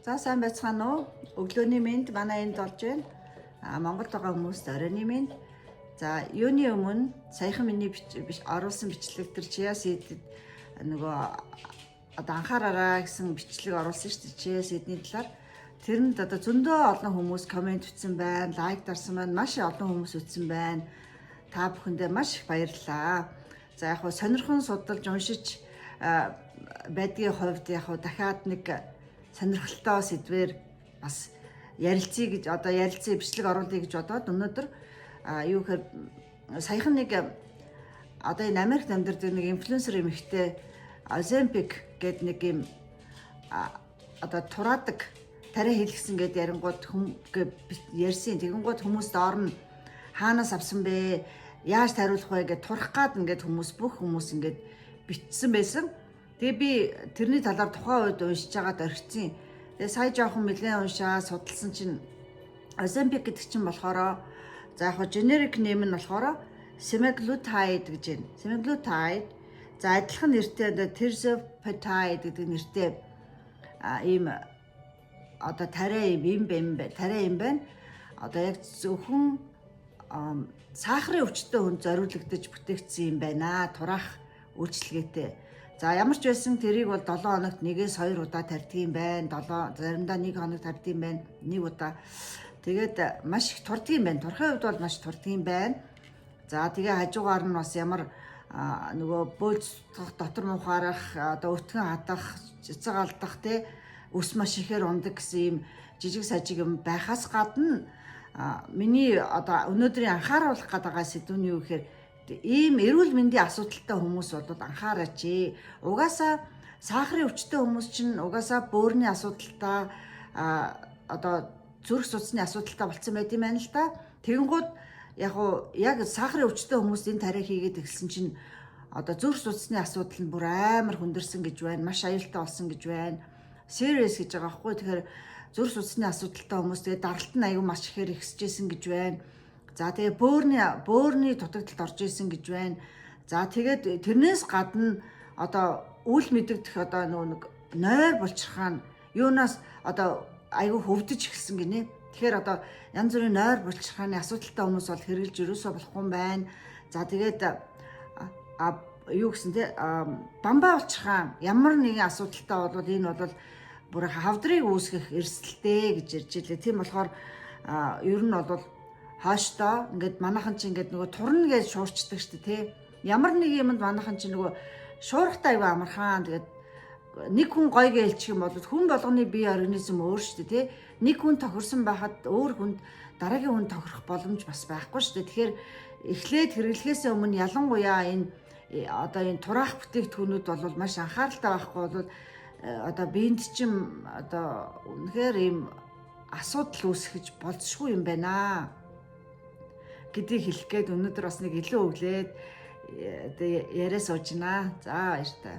За сайн байцгаана уу? Өглөөний мэнд манай энд болж байна. Монголд байгаа хүмүүст оройны мэнд. За юуны өмнө саяхан миний оруулсан бичлэг төр Chia Seed нөгөө одоо анхаараараа гэсэн бичлэг оруулсан шүү дээ. Chia Seed-ний талаар тэрэнд одоо зөндөө олон хүмүүс комент бичсэн байна, лайк дарсан байна, маш олон хүмүүс үзсэн байна. Та бүхэндээ маш их баярлалаа. За яг хөө сонирхон судалж уншиж байдгийн хувьд яг хөө дахиад нэг сонирхолтой сэдвээр бас ярилцъя гэж одоо ярилцъя бичлэг оруулъя гэж бодоод өнөөдөр юу гэхээр саяхан нэг одоо энэ Америкт амьдардаг нэг инфлюенсер эмэгтэй Ozempic гэдэг нэг юм одоо тураадаг тариа хэлгсэн гэдэг ярингууд ярьсан. Тэгэнгүүт хүмүүс доор нь хаанаас авсан бэ? Яаж тариулах вэ гэж турах гад ингээд бүх хүмүүс ингээд бичсэн байсан. Тэгээ би тэрний талаар тухайн үед уншиж байгаад орхисон. Тэгээ сая жоохон нэлээд уншаа судалсан чинь Ozempic гэдэг чинь болохоор за яг generic name нь болохоор semaglutide гэж байна. Semaglutide за адилхан нэртэй tirzepatide гэдэг нэртэй ийм одоо тариа юм байна. Одоо яг зөвхөн сахарын өвчтөй хүнд зориулагдаж бүтээгдсэн юм байна. Тураах үйлчилгээтэй. За ямар ч байсан тэрийг бол 7 хоногт 1-2 удаа тарьдаг юм байна. Заримдаа 1 хоног тарьдаг юм байна. 1 удаа. Тэгээд маш их турдаг юм байна. Турхын хувьд бол маш турдаг юм байна. За тэгээ хажуугаар нь бас ямар нөгөө бөөцөх, дотор мухаарах, одоо өтгөн хадах, цэцэг алдах те ус маш ихээр ундаг гэсэн юм жижиг сажиг юм байхаас гадна миний одоо өнөөдрийн анхааруулах гэдэг сэдвүүний юу гэхээр ийм эрүүл мэндийн асуудалтай хүмүүс бол анхаараач. Угаасаа сахарын өвчтөй хүмүүс чинь угаасаа бөөрийн асуудалтай одоо зүрх судасны асуудалтай болцсон байт юм байна л да. Тэгэнгүүт яг сахарын өвчтөй хүмүүс энэ тариа хийгээд эхэлсэн чинь одоо зүрх судасны асуудал нь бүр амар хүндэрсэн гэж байна. Маш аюултай болсон гэж байна. Serious гэж байгаа байхгүй. Тэгэхээр зүрх судасны асуудалтай хүмүүс тэгээд даралт нь аюу маш ихээр ихсэжсэн гэж байна. За тэгээ бөөрийн дутагдалд орж исэн гэж байна. За тэгээд тэрнээс гадна одоо үл мэдэгдэх одоо нэг нойр булчирхаан юунаас одоо айгүй хөвдөж эхэлсэн гинэ. Тэгэхээр одоо янз бүрийн нойр булчирхааны асуудалтай хүмүүс бол хэрэгжилж өрөөсөө болохгүй юм байна. За тэгээд юу гэсэн те бамбаа булчирхаан ямар нэгэн асуудалтай бол энэ бол бүр хавдрыг үүсгэх эрсдэлтэй гэж ярьж илээ. Тийм болохоор ер нь бол хааштай ингээд манайхан чи ингээд нөгөө турна гэж шуурчдаг шүү дээ тий. Ямар нэг юмд манайхан чи нөгөө шуурхтай аюу амархан тэгээд нэг хүн гоё гэлчих юм бол хүн болгоны бие организм өөр шүү дээ тий. Нэг хүн тохирсон байхад өөр хүнд дараагийн хүн тохирох боломж бас байхгүй шүү дээ. Тэгэхээр эхлээд хэрэглэхээс өмнө ялангуяа энэ одоо энэ тураах бүтээгдэхүүнүүд бол маш анхааралтай байхгүй бол одоо биед чим одоо үнэхээр ийм асуудал үүсгэж болцсохгүй юм байна гэдгийг хэлэх гээд өнөөдөр бас нэг илүү өглээд яриа суужнаа. За баяртай.